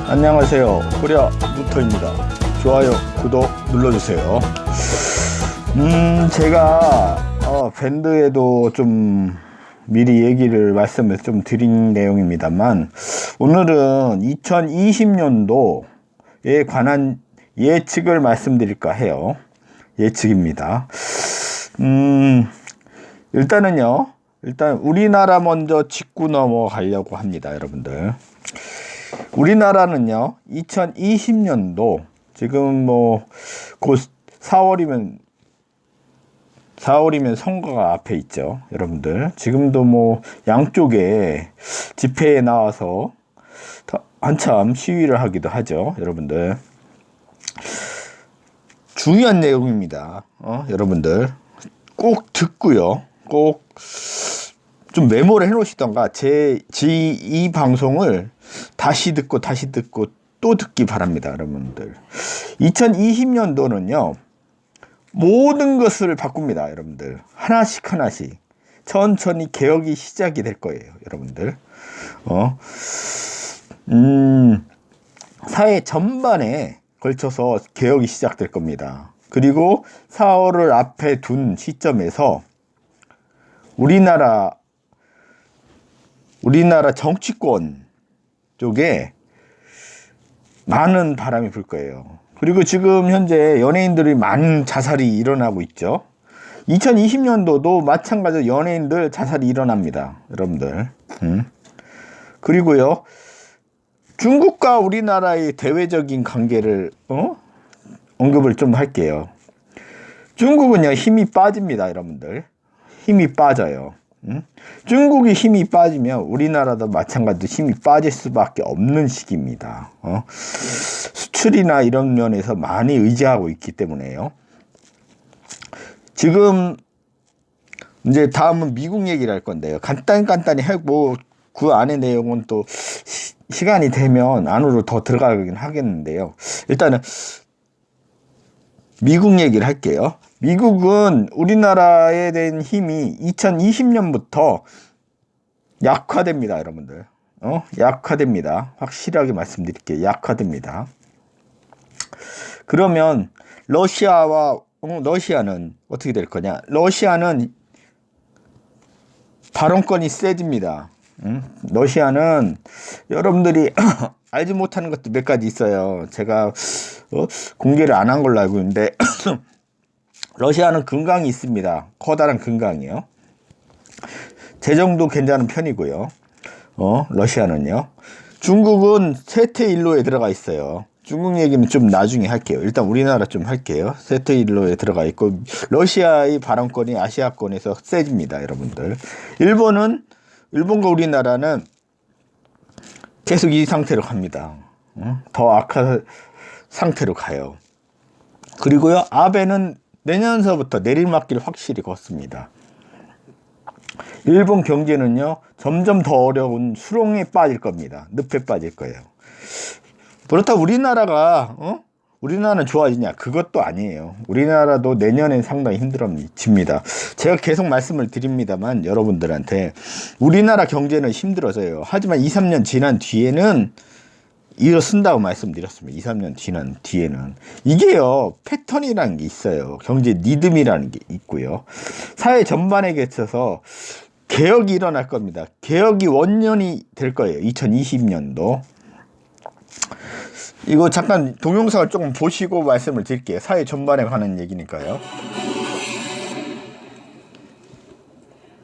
안녕하세요. 코리아 루터입니다. 좋아요, 구독 눌러주세요. 제가 밴드에도 좀 미리 얘기를 말씀을 좀 드린 내용입니다만, 오늘은 2020년도에 관한 예측을 말씀드릴까 해요. 예측입니다. 일단 우리나라 먼저 짚고 넘어가려고 합니다, 여러분들. 우리나라는요, 2020년도 지금 곧 4월이면 선거가 앞에 있죠, 여러분들. 지금도 양쪽에 집회에 나와서 한참 시위를 하기도 하죠, 여러분들. 중요한 내용입니다. 여러분들 꼭 듣고요, 꼭 좀 메모를 해 놓으시던가 이 방송을 다시 듣고 또 듣기 바랍니다, 여러분들. 2020년도는요 모든 것을 바꿉니다, 여러분들. 하나씩 천천히 개혁이 시작이 될 거예요, 여러분들. 사회 전반에 걸쳐서 개혁이 시작될 겁니다. 그리고 4월을 앞에 둔 시점에서 우리나라 정치권 쪽에 많은 바람이 불 거예요. 그리고 지금 현재 연예인들이 많은 자살이 일어나고 있죠. 2020년도도 마찬가지로 연예인들 자살이 일어납니다, 여러분들. 그리고요, 중국과 우리나라의 대외적인 관계를 언급을 좀 할게요. 중국은요 힘이 빠집니다, 여러분들. 힘이 빠져요. 중국이 힘이 빠지면 우리나라도 마찬가지로 힘이 빠질 수밖에 없는 시기입니다. 수출이나 이런 면에서 많이 의지하고 있기 때문에요. 지금 이제 다음은 미국 얘기를 할 건데요. 간단히 하고 그 안의 내용은 또 시간이 되면 안으로 더 들어가긴 하겠는데요. 일단은 미국 얘기를 할게요. 미국은 우리나라에 대한 힘이 2020년부터 약화됩니다, 여러분들. 약화됩니다. 확실하게 말씀드릴게요. 약화됩니다. 그러면 러시아는 어떻게 될 거냐? 러시아는 발언권이 세집니다. 러시아는 여러분들이 알지 못하는 것도 몇 가지 있어요. 제가 공개를 안 한 걸로 알고 있는데 러시아는 금강이 있습니다. 커다란 금강이요. 재정도 괜찮은 편이고요. 러시아는요. 중국은 쇠퇴일로에 들어가 있어요. 중국 얘기는 좀 나중에 할게요. 일단 우리나라 좀 할게요. 쇠퇴일로에 들어가 있고, 러시아의 발언권이 아시아권에서 세집니다, 여러분들. 일본과 우리나라는 계속 이 상태로 갑니다. 더 악한 상태로 가요. 그리고요, 아베는 내년서부터 내리막길 확실히 걷습니다. 일본 경제는요 점점 더 어려운 수렁에 빠질 겁니다. 늪에 빠질 거예요. 그렇다고 우리나라는 좋아지냐? 그것도 아니에요. 우리나라도 내년엔 상당히 힘들어집니다. 제가 계속 말씀을 드립니다만 여러분들한테 우리나라 경제는 힘들어져요. 하지만 2, 3년 지난 뒤에는 일어선다고 말씀드렸습니다. 2, 3년 지난 뒤에는. 이게요, 패턴이라는 게 있어요. 경제 리듬이라는 게 있고요. 사회 전반에 걸쳐서 개혁이 일어날 겁니다. 개혁이 원년이 될 거예요. 2020년도. 이거 잠깐 동영상을 조금 보시고 말씀을 드릴게요. 사회 전반에 관한 얘기니까요.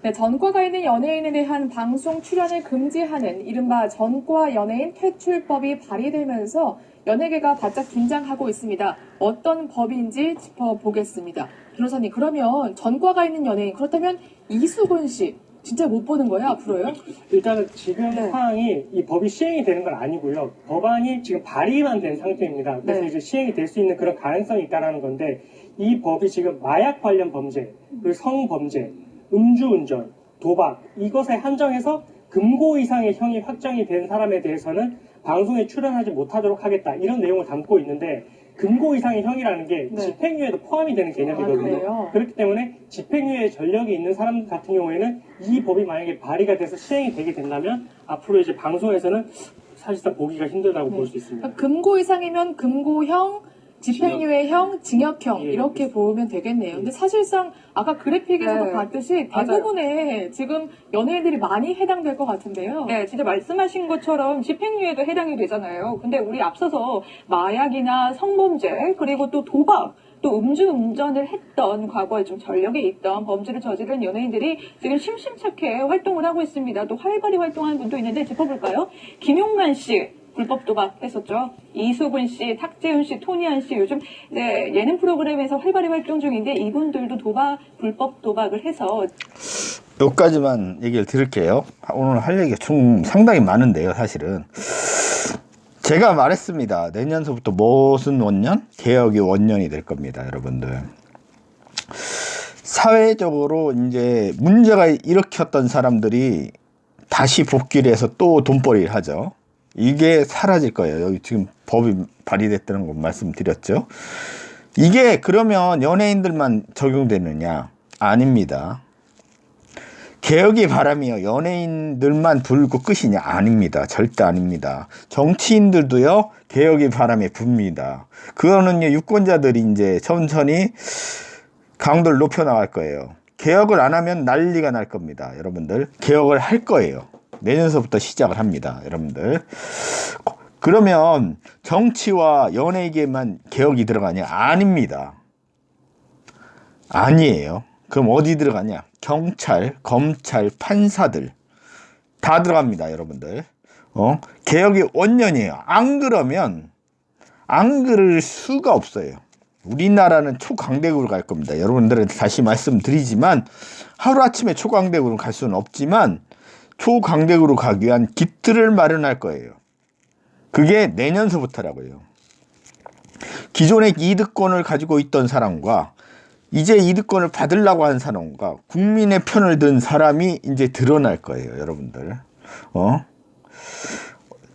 네, 전과가 있는 연예인에 대한 방송 출연을 금지하는 이른바 전과 연예인 퇴출법이 발의되면서 연예계가 바짝 긴장하고 있습니다. 어떤 법인지 짚어보겠습니다. 변호사님, 그러면 전과가 있는 연예인, 그렇다면 이수근 씨 진짜 못 보는 거예요, 앞으로요? 일단은 지금 상황이 이 법이 시행이 되는 건 아니고요. 법안이 지금 발의만 된 상태입니다. 그래서 이제 시행이 될 수 있는 그런 가능성이 있다는 건데, 이 법이 지금 마약 관련 범죄, 그리고 성범죄, 음주운전, 도박, 이것에 한정해서 금고 이상의 형이 확정이 된 사람에 대해서는 방송에 출연하지 못하도록 하겠다, 이런 내용을 담고 있는데, 금고 이상의 형이라는 게 집행유예도 포함이 되는 개념이거든요. 그렇기 때문에 집행유예 전력이 있는 사람 같은 경우에는 이 법이 만약에 발의가 돼서 시행이 되게 된다면 앞으로 이제 방송에서는 사실상 보기가 힘들다고 네. 볼 수 있습니다. 금고 이상이면 금고형, 집행유예형, 징역형 예, 이렇게 보면 되겠네요. 근데 사실상 아까 그래픽에서도 네. 봤듯이 맞아요. 대부분의 지금 연예인들이 많이 해당될 것 같은데요. 네, 진짜 말씀하신 것처럼 집행유예도 해당이 되잖아요. 근데 우리 앞서서 마약이나 성범죄, 그리고 또 도박, 또 음주운전을 했던 과거에 좀 전력에 있던 범죄를 저지른 연예인들이 지금 심심찮게 활동을 하고 있습니다. 또 활발히 활동하는 분도 있는데 짚어볼까요? 김용만 씨. 불법 도박 했었죠. 이수근 씨, 탁재훈 씨, 토니안 씨 요즘 이제 예능 프로그램에서 활발히 활동 중인데 이분들도 불법 도박을 해서 여기까지만 얘기를 드릴게요. 오늘 할 얘기가 좀 상당히 많은데요, 사실은. 제가 말했습니다. 내년서부터 무슨 원년? 개혁의 원년이 될 겁니다, 여러분들. 사회적으로 이제 문제가 일으켰던 사람들이 다시 복귀를 해서 또 돈벌이를 하죠. 이게 사라질 거예요. 여기 지금 법이 발의됐다는 거 말씀드렸죠. 이게 그러면 연예인들만 적용되느냐? 아닙니다. 개혁의 바람이요. 연예인들만 불고 끝이냐? 아닙니다. 절대 아닙니다. 정치인들도요, 개혁의 바람에 붑니다. 그거는요, 유권자들이 이제 천천히 강도를 높여나갈 거예요. 개혁을 안 하면 난리가 날 겁니다. 여러분들. 개혁을 할 거예요. 내년서부터 시작을 합니다. 여러분들. 그러면 정치와 연예계만 개혁이 들어가냐? 아닙니다. 아니에요. 그럼 어디 들어가냐? 경찰, 검찰, 판사들 다 들어갑니다. 여러분들. 개혁의 원년이에요. 안 그러면 안 그럴 수가 없어요. 우리나라는 초강대국으로 갈 겁니다. 여러분들한테 다시 말씀드리지만 하루아침에 초강대국으로 갈 수는 없지만 초강대국으로 가기 위한 기틀을 마련할 거예요. 그게 내년서부터라고요. 기존의 이득권을 가지고 있던 사람과 이제 이득권을 받으려고 하는 사람과 국민의 편을 든 사람이 이제 드러날 거예요. 여러분들.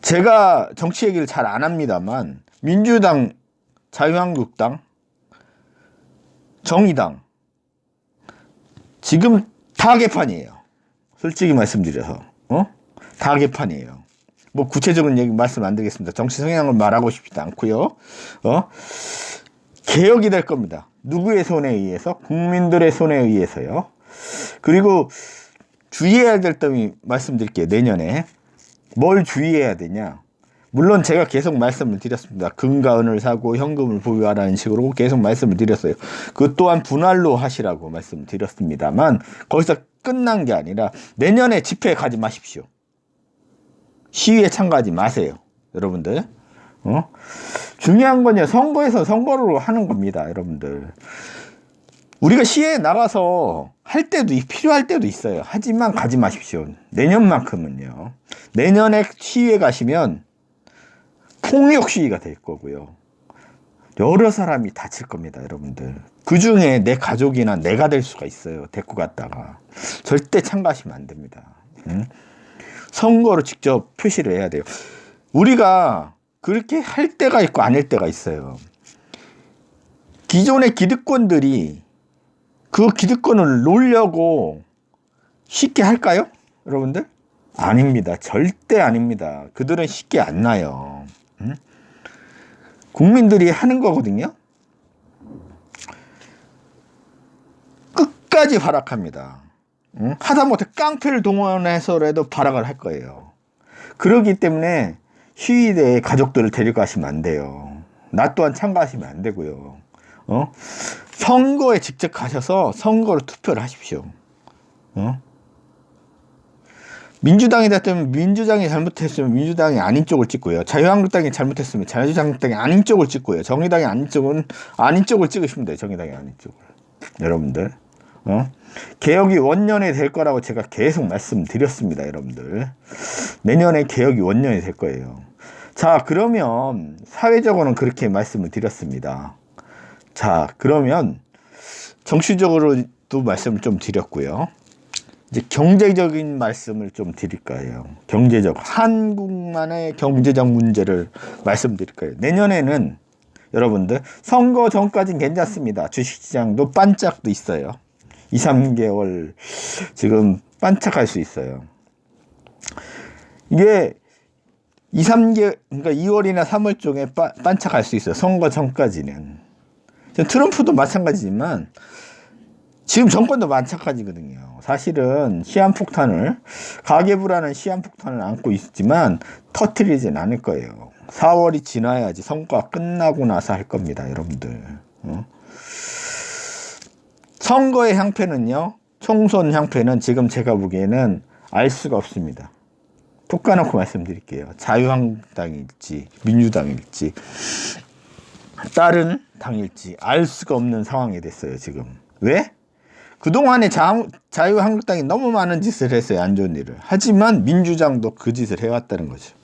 제가 정치 얘기를 잘 안 합니다만 민주당, 자유한국당, 정의당 지금 다 개판이에요. 솔직히 말씀드려서 다 개판이에요. 뭐 구체적인 얘기 말씀 안 드리겠습니다. 정치 성향을 말하고 싶지도 않고요. 개혁이 될 겁니다. 누구의 손에 의해서? 국민들의 손에 의해서요. 그리고 주의해야 될 점이 말씀드릴게요. 내년에 뭘 주의해야 되냐? 물론 제가 계속 말씀을 드렸습니다. 금과 은을 사고 현금을 보유하라는 식으로 계속 말씀을 드렸어요. 그것 또한 분할로 하시라고 말씀드렸습니다만 거기서 끝난 게 아니라 내년에 집회에 가지 마십시오. 시위에 참가하지 마세요. 여러분들. 중요한 건요. 선거에서 선거로 하는 겁니다. 여러분들. 우리가 시위에 나가서 할 때도 필요할 때도 있어요. 하지만 가지 마십시오. 내년만큼은요. 내년에 시위에 가시면 폭력 시위가 될 거고요. 여러 사람이 다칠 겁니다. 여러분들. 그 중에 내 가족이나 내가 될 수가 있어요. 데리고 갔다가. 절대 참가하시면 안 됩니다. 선거로 직접 표시를 해야 돼요. 우리가 그렇게 할 때가 있고 아닐 때가 있어요. 기존의 기득권들이 그 기득권을 놓으려고 쉽게 할까요? 여러분들? 아닙니다. 절대 아닙니다. 그들은 쉽게 안 나요. 국민들이 하는 거거든요. 끝까지 발악합니다. 하다못해 깡패를 동원해서라도 발악을 할 거예요. 그렇기 때문에 시위대에 가족들을 데리고 가시면 안 돼요. 나 또한 참가하시면 안 되고요. 선거에 직접 가셔서 선거로 투표를 하십시오. 민주당이 됐다면 민주당이 잘못했으면 민주당이 아닌 쪽을 찍고요. 자유한국당이 잘못했으면 자유한국당이 아닌 쪽을 찍고요. 정의당이 아닌 쪽은 아닌 쪽을 찍으시면 돼요. 정의당이 아닌 쪽을. 여러분들. 개혁이 원년에 될 거라고 제가 계속 말씀드렸습니다. 여러분들. 내년에 개혁이 원년이 될 거예요. 자, 그러면 사회적으로는 그렇게 말씀을 드렸습니다. 자, 그러면 정치적으로도 말씀을 좀 드렸고요. 이제 경제적인 말씀을 좀 드릴 거예요. 한국만의 경제적 문제를 말씀드릴 거예요. 내년에는 여러분들 선거 전까지는 괜찮습니다. 주식시장도 반짝도 있어요. 2, 3개월 지금 반짝할 수 있어요. 이게 2, 3개월, 그러니까 2월이나 3월 쪽에 반짝할 수 있어요. 선거 전까지는. 트럼프도 마찬가지지만 지금 정권도 마찬가지거든요. 사실은 가계부라는 시한폭탄을 안고 있지만 터뜨리진 않을 거예요. 4월이 지나야지 선거가 끝나고 나서 할 겁니다, 여러분들. 선거의 향패는요, 총선 향패는 지금 제가 보기에는 알 수가 없습니다. 툭 까놓고 말씀드릴게요. 자유한국당일지 민주당일지 다른 당일지 알 수가 없는 상황이 됐어요, 지금. 왜? 그동안에 자유한국당이 너무 많은 짓을 했어요, 안 좋은 일을. 하지만 민주당도 그 짓을 해왔다는 거죠.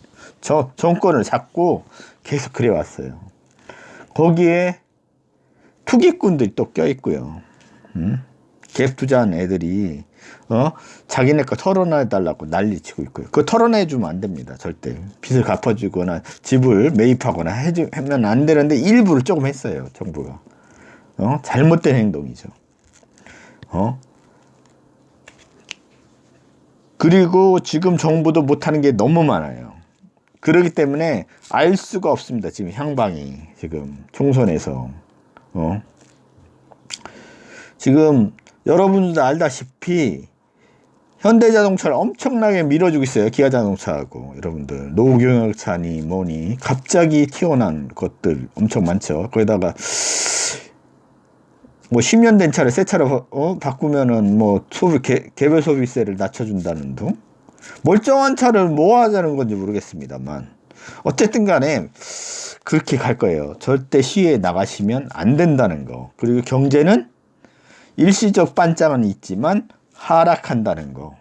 저 정권을 잡고 계속 그래왔어요. 거기에 투기꾼들이 또 껴있고요. 갭 투자한 애들이 자기네 거 털어내달라고 난리치고 있고요. 그거 털어내주면 안 됩니다, 절대. 빚을 갚아주거나 집을 매입하거나 하면 안 되는데 일부를 조금 했어요, 정부가. 잘못된 행동이죠. 그리고 지금 정부도 못하는 게 너무 많아요. 그렇기 때문에 알 수가 없습니다, 지금 향방이. 지금 총선에서 지금 여러분들도 알다시피 현대자동차를 엄청나게 밀어주고 있어요, 기아자동차하고. 여러분들 노경열차니 뭐니 갑자기 튀어난 것들 엄청 많죠. 거기다가 뭐 10년 된 차를 새 차로 바꾸면은 뭐 개별 소비세를 낮춰준다는 등 멀쩡한 차를 뭐 하자는 건지 모르겠습니다만 어쨌든 간에 그렇게 갈 거예요. 절대 시위에 나가시면 안 된다는 거. 그리고 경제는 일시적 반짝은 있지만 하락한다는 거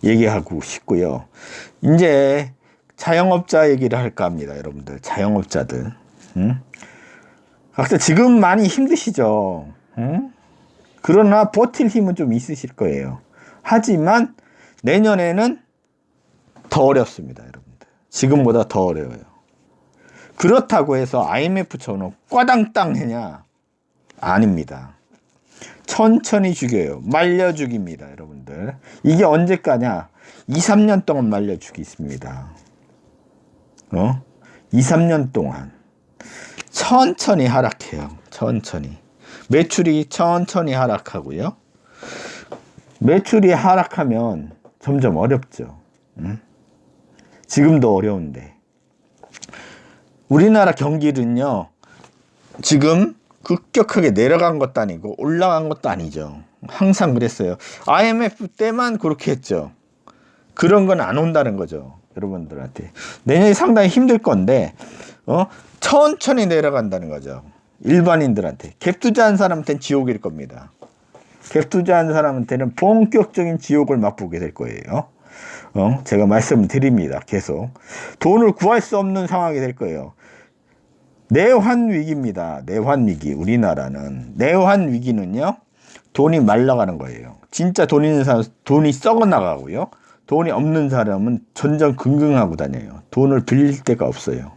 얘기하고 싶고요. 이제 자영업자 얘기를 할까 합니다, 여러분들. 자영업자들. 각자 지금 많이 힘드시죠. 그러나 버틸 힘은 좀 있으실 거예요. 하지만 내년에는 더 어렵습니다, 여러분들. 지금보다 더 어려워요. 그렇다고 해서 IMF처럼 꽈당땅 해냐? 아닙니다. 천천히 죽여요. 말려 죽입니다, 여러분들. 이게 언제까냐? 2, 3년 동안 말려 죽이십니다. 2, 3년 동안. 천천히 하락해요. 천천히. 매출이 천천히 하락하고요. 매출이 하락하면 점점 어렵죠. 지금도 어려운데. 우리나라 경기는요, 지금 급격하게 내려간 것도 아니고 올라간 것도 아니죠. 항상 그랬어요. IMF 때만 그렇게 했죠. 그런 건 안 온다는 거죠, 여러분들한테. 내년이 상당히 힘들 건데 천천히 내려간다는 거죠. 일반인들한테. 갭 투자한 사람한테는 지옥일 겁니다. 갭 투자한 사람한테는 본격적인 지옥을 맛보게 될 거예요. 제가 말씀을 드립니다, 계속. 돈을 구할 수 없는 상황이 될 거예요. 내환 위기입니다. 내환 위기. 우리나라는 내환 위기는요, 돈이 말라가는 거예요. 진짜 돈 있는 사람 돈이 썩어 나가고요. 돈이 없는 사람은 전전긍긍하고 다녀요. 돈을 빌릴 데가 없어요.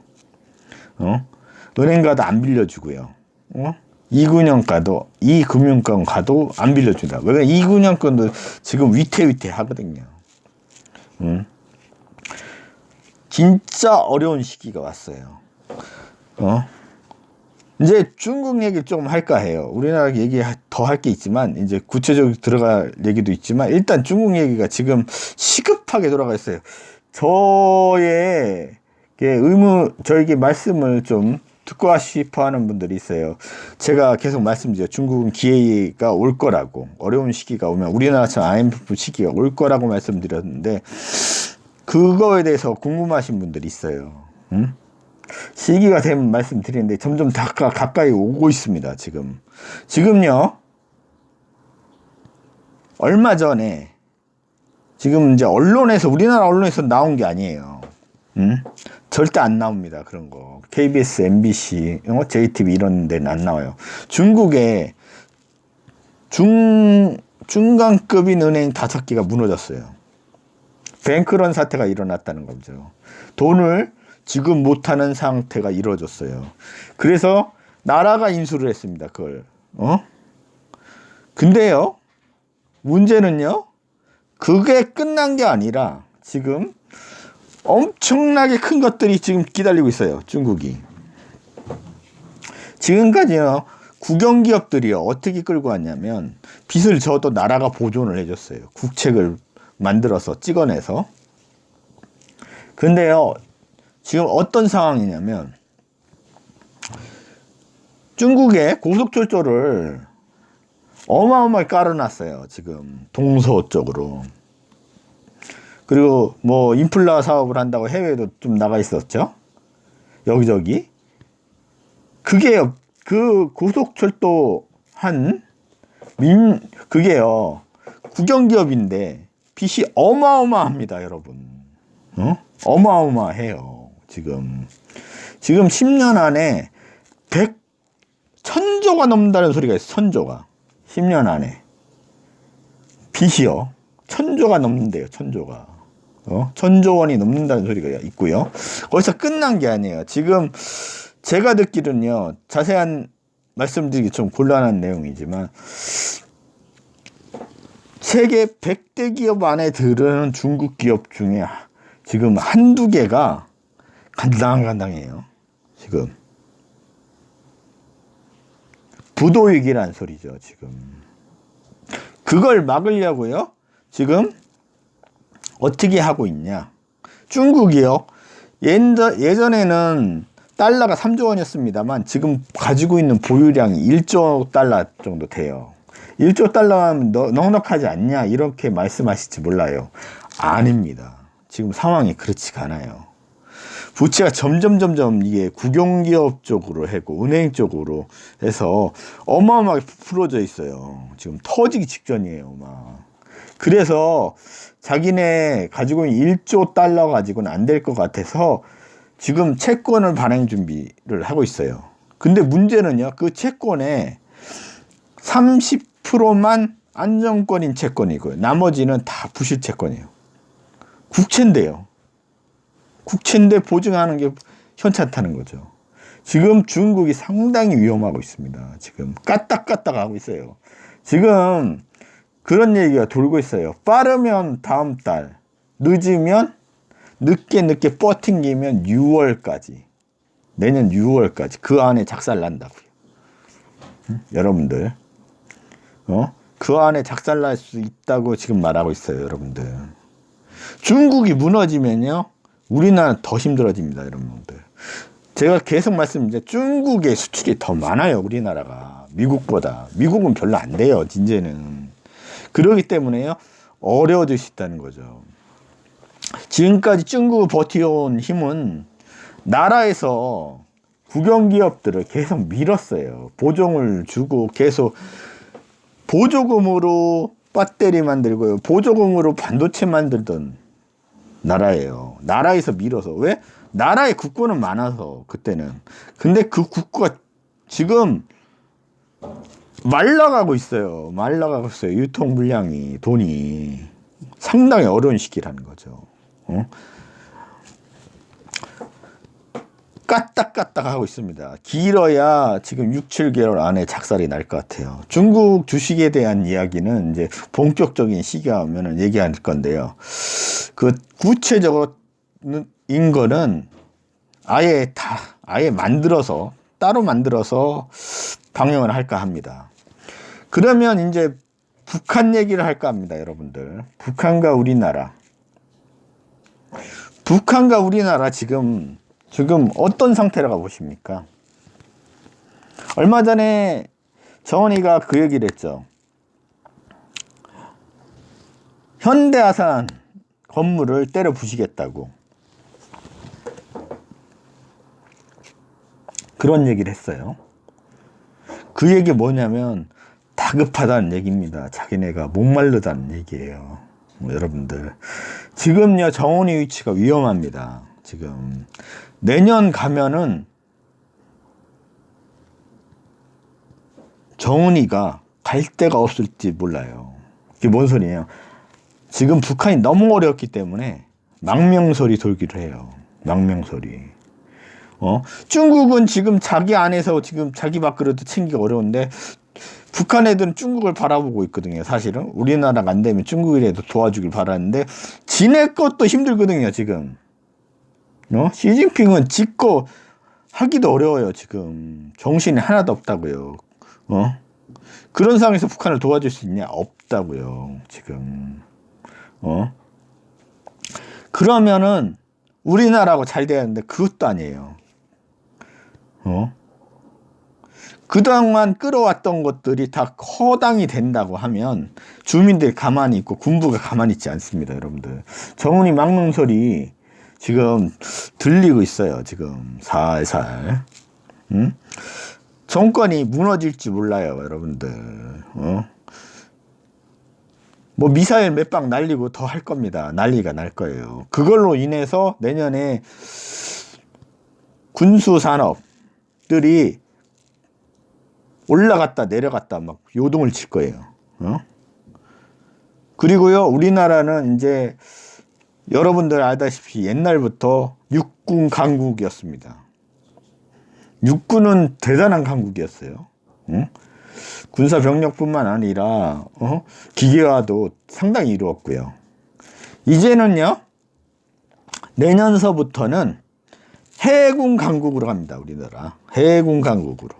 은행 가도 안 빌려주고요. 이금융권 가도 안 빌려준다. 왜? 이금융권도 지금 위태위태 하거든요. 진짜 어려운 시기가 왔어요. 이제 중국 얘기를 조금 할까 해요. 우리나라 얘기 더 할 게 있지만, 이제 구체적으로 들어갈 얘기도 있지만, 일단 중국 얘기가 지금 시급하게 돌아가 있어요. 저에게 말씀을 좀 듣고 싶어 하는 분들이 있어요. 제가 계속 말씀드려요. 중국은 기회가 올 거라고. 어려운 시기가 오면 우리나라처럼 IMF 시기가 올 거라고 말씀드렸는데, 그거에 대해서 궁금하신 분들이 있어요. 시기가 되면 말씀드리는데 점점 가까이 오고 있습니다, 지금요, 얼마 전에, 지금 이제 우리나라 언론에서 나온 게 아니에요. 절대 안 나옵니다, 그런 거. KBS, MBC, JTB 이런 데는 안 나와요. 중국에 중간급인 은행 5개가 무너졌어요. 뱅크런 사태가 일어났다는 거죠. 돈을 지금 못하는 상태가 이루어졌어요. 그래서 나라가 인수를 했습니다, 그걸. 근데요, 문제는요, 그게 끝난 게 아니라 지금 엄청나게 큰 것들이 지금 기다리고 있어요. 중국이. 지금까지요. 국영기업들이 어떻게 끌고 왔냐면 빚을 져도 나라가 보존을 해줬어요. 국책을 만들어서 찍어내서. 근데요. 지금 어떤 상황이냐면 중국의 고속철도를 어마어마하게 깔아놨어요. 지금 동서 쪽으로. 그리고 뭐 인플라 사업을 한다고 해외에도 좀 나가 있었죠. 여기저기. 그게요. 그 고속철도 그게요. 국영기업인데 빚이 어마어마합니다, 여러분. 어마어마해요. 지금 10년 안에 1000조가 넘는다는 소리가 있어요. 1000조가. 10년 안에. 빚이요. 1000조가 넘는데요. 1000조가. 1000조 원이 넘는다는 소리가 있고요. 거기서 끝난 게 아니에요. 지금 제가 듣기로는요. 자세한 말씀드리기 좀 곤란한 내용이지만 세계 100대 기업 안에 들어오는 중국 기업 중에 지금 한두 개가 간당간당해요. 지금. 부도위기란 소리죠. 지금. 그걸 막으려고요. 지금 어떻게 하고 있냐. 중국이요. 예전에는 달러가 3조 원이었습니다만 지금 가지고 있는 보유량이 1조 달러 정도 돼요. 1조 달러면 넉넉하지 않냐 이렇게 말씀하실지 몰라요. 아닙니다. 지금 상황이 그렇지가 않아요. 부채가 점점 이게 국영기업 쪽으로 하고 은행 쪽으로 해서 어마어마하게 부풀어져 있어요. 지금 터지기 직전이에요. 막. 그래서 자기네 가지고 있는 1조 달러 가지고는 안 될 것 같아서 지금 채권을 발행 준비를 하고 있어요. 근데 문제는요. 그 채권에 30%만 안정권인 채권이고요. 나머지는 다 부실 채권이에요. 국채인데요. 국채인데 보증하는 게 현찮다는 거죠. 지금 중국이 상당히 위험하고 있습니다. 지금 까딱까딱 하고 있어요. 지금 그런 얘기가 돌고 있어요. 빠르면 다음 달, 늦으면 늦게 버팅기면 6월까지, 내년 6월까지 그 안에 작살난다고요. 여러분들, 그 안에 작살날 수 있다고 지금 말하고 있어요. 여러분들. 중국이 무너지면요, 우리나라는 더 힘들어집니다. 여러분들. 제가 계속 말씀드리죠. 중국의 수출이 더 많아요. 우리나라가. 미국보다. 미국은 별로 안 돼요. 이제는. 그러기 때문에요. 어려워질 수 있다는 거죠. 지금까지 중국을 버텨온 힘은 나라에서 국영기업들을 계속 밀었어요. 보종을 주고 계속 보조금으로 배터리 만들고요. 보조금으로 반도체 만들던 나라예요. 나라에서 밀어서. 왜? 나라의 국고는 많아서 그때는. 근데 그 국고가 지금 말라가고 있어요. 유통 물량이, 돈이 상당히 어려운 시기라는 거죠. 까딱까딱 하고 있습니다. 길어야 지금 6, 7개월 안에 작살이 날 것 같아요. 중국 주식에 대한 이야기는 이제 본격적인 시기가 오면 얘기할 건데요. 그 구체적인 거는 아예 만들어서, 따로 만들어서 방영을 할까 합니다. 그러면 이제 북한 얘기를 할까 합니다, 여러분들. 북한과 우리나라 지금 어떤 상태라고 보십니까? 얼마 전에 정원이가 그 얘기를 했죠. 현대아산 건물을 때려 부시겠다고. 그런 얘기를 했어요. 그 얘기 뭐냐면 다급하다는 얘기입니다. 자기네가 목마르다는 얘기예요. 여러분들. 지금요, 정원이 위치가 위험합니다. 지금. 내년 가면은 정은이가 갈 데가 없을지 몰라요. 그게 뭔 소리예요? 지금 북한이 너무 어렵기 때문에 망명설이 돌기로 해요. 망명설이. 중국은 지금 자기 안에서 지금 자기 밥그릇도 챙기기 어려운데 북한 애들은 중국을 바라보고 있거든요. 사실은 우리나라가 안 되면 중국이라도 도와주길 바라는데 지네 것도 힘들거든요. 지금 시진핑은 짓고 하기도 어려워요. 지금 정신이 하나도 없다고요. 그런 상황에서 북한을 도와줄 수 있냐? 없다고요. 지금 그러면은 우리나라하고 잘 돼야 하는데 그것도 아니에요. 그동안 끌어왔던 것들이 다 허당이 된다고 하면 주민들이 가만히 있고 군부가 가만히 있지 않습니다. 여러분들, 정훈이 막는 소리 지금 들리고 있어요. 지금 살살. 정권이 무너질지 몰라요. 여러분들. 뭐 미사일 몇 방 날리고 더 할 겁니다. 난리가 날 거예요. 그걸로 인해서 내년에 군수산업들이 올라갔다 내려갔다 막 요동을 칠 거예요. 그리고요, 우리나라는 이제 여러분들 알다시피 옛날부터 육군 강국이었습니다. 육군은 대단한 강국이었어요. 군사 병력뿐만 아니라 기계화도 상당히 이루었고요. 이제는요, 내년서부터는 해군 강국으로 갑니다. 우리나라 해군 강국으로.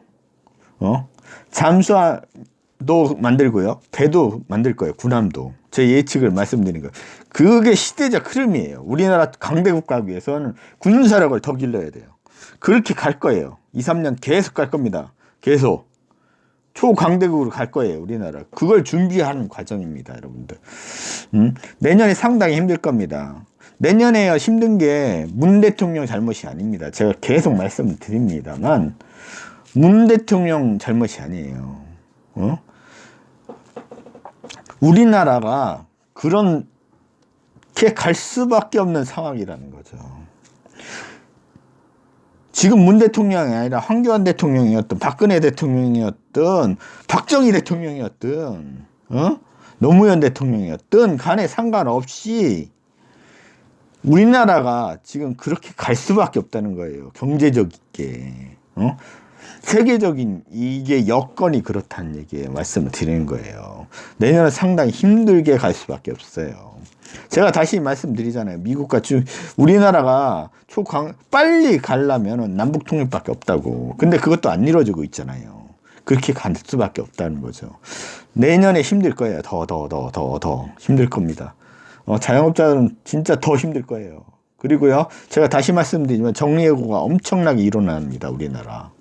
잠수함도 만들고요, 배도 만들 거예요. 군함도. 제 예측을 말씀드린 거예요. 그게 시대적 흐름이에요. 우리나라 강대국가기 위해서는 군사력을 더 길러야 돼요. 그렇게 갈 거예요. 2, 3년 계속 갈 겁니다. 계속 초강대국으로 갈 거예요. 우리나라 그걸 준비하는 과정입니다. 여러분들, 내년에 상당히 힘들 겁니다. 내년에 힘든 게 문 대통령 잘못이 아닙니다. 제가 계속 말씀드립니다만 문 대통령 잘못이 아니에요. 우리나라가 그렇게 갈 수밖에 없는 상황이라는 거죠. 지금 문 대통령이 아니라 황교안 대통령이었든 박근혜 대통령이었든 박정희 대통령이었든 노무현 대통령이었든 간에 상관없이 우리나라가 지금 그렇게 갈 수밖에 없다는 거예요. 경제적이게. 세계적인 이게 여건이 그렇다는 얘기에 말씀을 드리는 거예요. 내년은 상당히 힘들게 갈 수밖에 없어요. 제가 다시 말씀드리잖아요. 미국과 우리나라가 빨리 가려면 남북 통일밖에 없다고. 근데 그것도 안 이루어지고 있잖아요. 그렇게 갈 수밖에 없다는 거죠. 내년에 힘들 거예요. 더 힘들 겁니다. 자영업자들은 진짜 더 힘들 거예요. 그리고요, 제가 다시 말씀드리지만 정리해고가 엄청나게 일어납니다. 우리나라.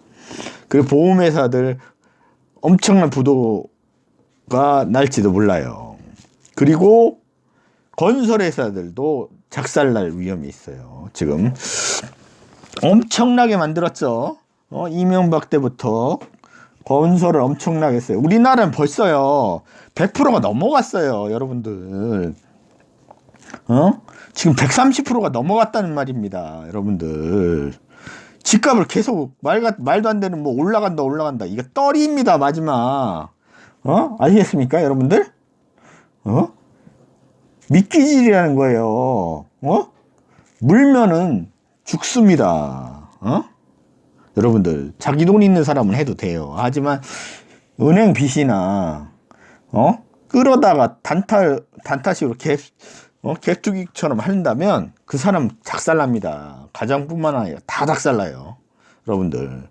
그리고 보험회사들 엄청난 부도가 날지도 몰라요. 그리고 건설회사들도 작살날 위험이 있어요. 지금 엄청나게 만들었죠. 이명박 때부터 건설을 엄청나게 했어요. 우리나라는 벌써요 100%가 넘어갔어요. 여러분들, 지금 130%가 넘어갔다는 말입니다. 여러분들, 집값을 계속 말도 안 되는 뭐 올라간다 이게 떨이입니다. 마지막. 아시겠습니까 여러분들? 미끼질이라는 거예요. 물면은 죽습니다. 여러분들, 자기 돈 있는 사람은 해도 돼요. 하지만 은행 빚이나 끌어다가 단타식으로 갭투기처럼 한다면 그 사람 작살납니다. 가정뿐만 아니라 다 작살나요. 여러분들,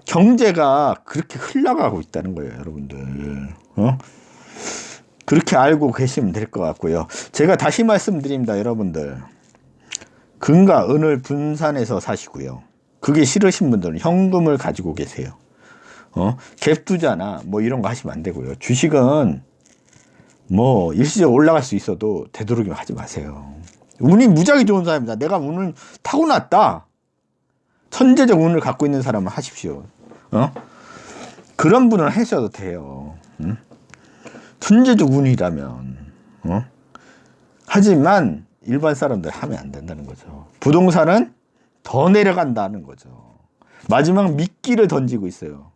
경제가 그렇게 흘러가고 있다는 거예요. 여러분들, 그렇게 알고 계시면 될 것 같고요. 제가 다시 말씀드립니다. 여러분들, 금과 은을 분산해서 사시고요. 그게 싫으신 분들은 현금을 가지고 계세요. 갭 투자나 뭐 이런 거 하시면 안 되고요. 주식은 뭐 일시적으로 올라갈 수 있어도 되도록이면 하지 마세요. 운이 무지하게 좋은 사람입니다. 내가 운을 타고났다, 천재적 운을 갖고 있는 사람은 하십시오. 그런 분은 하셔도 돼요. 천재적 운이라면. 하지만 일반 사람들 하면 안 된다는 거죠. 부동산은 더 내려간다는 거죠. 마지막 미끼를 던지고 있어요.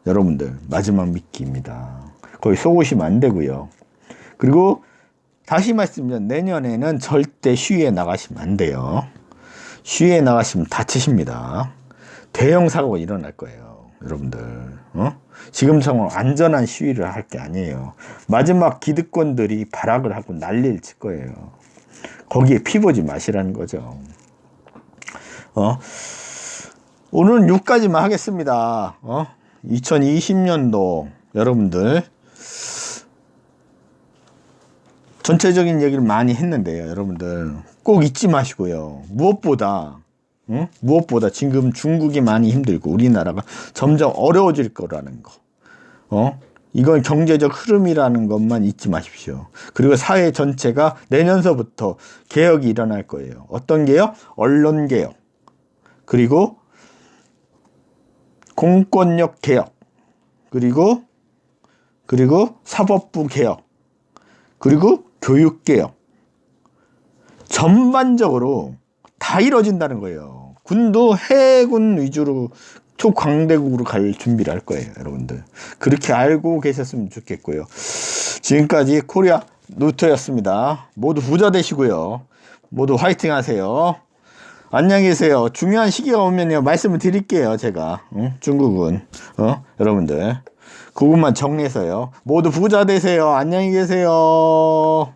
여러분들, 마지막 미끼입니다. 거기 속으시면 안 되고요. 그리고 다시 말씀드리면 내년에는 절대 시위에 나가시면 안 돼요. 시위에 나가시면 다치십니다. 대형 사고가 일어날 거예요. 여러분들, 지금처럼 안전한 시위를 할 게 아니에요. 마지막 기득권들이 발악을 하고 난리를 칠 거예요. 거기에 피보지 마시라는 거죠. 오늘은 6까지만 하겠습니다. 2020년도 여러분들 전체적인 얘기를 많이 했는데요. 여러분들 꼭 잊지 마시고요. 무엇보다 지금 중국이 많이 힘들고 우리나라가 점점 어려워질 거라는 거. 이건 경제적 흐름이라는 것만 잊지 마십시오. 그리고 사회 전체가 내년서부터 개혁이 일어날 거예요. 어떤 개혁? 언론 개혁. 그리고 공권력 개혁. 그리고 사법부 개혁. 그리고 교육 개혁. 전반적으로 다 이루어진다는 거예요. 군도 해군 위주로 초강대국으로 갈 준비를 할 거예요. 여러분들 그렇게 알고 계셨으면 좋겠고요. 지금까지 코리아 노트였습니다. 모두 부자 되시고요. 모두 화이팅 하세요. 안녕히 계세요. 중요한 시기가 오면요 말씀을 드릴게요. 제가 중국은 여러분들 그것만 정리해서요. 모두 부자 되세요. 안녕히 계세요.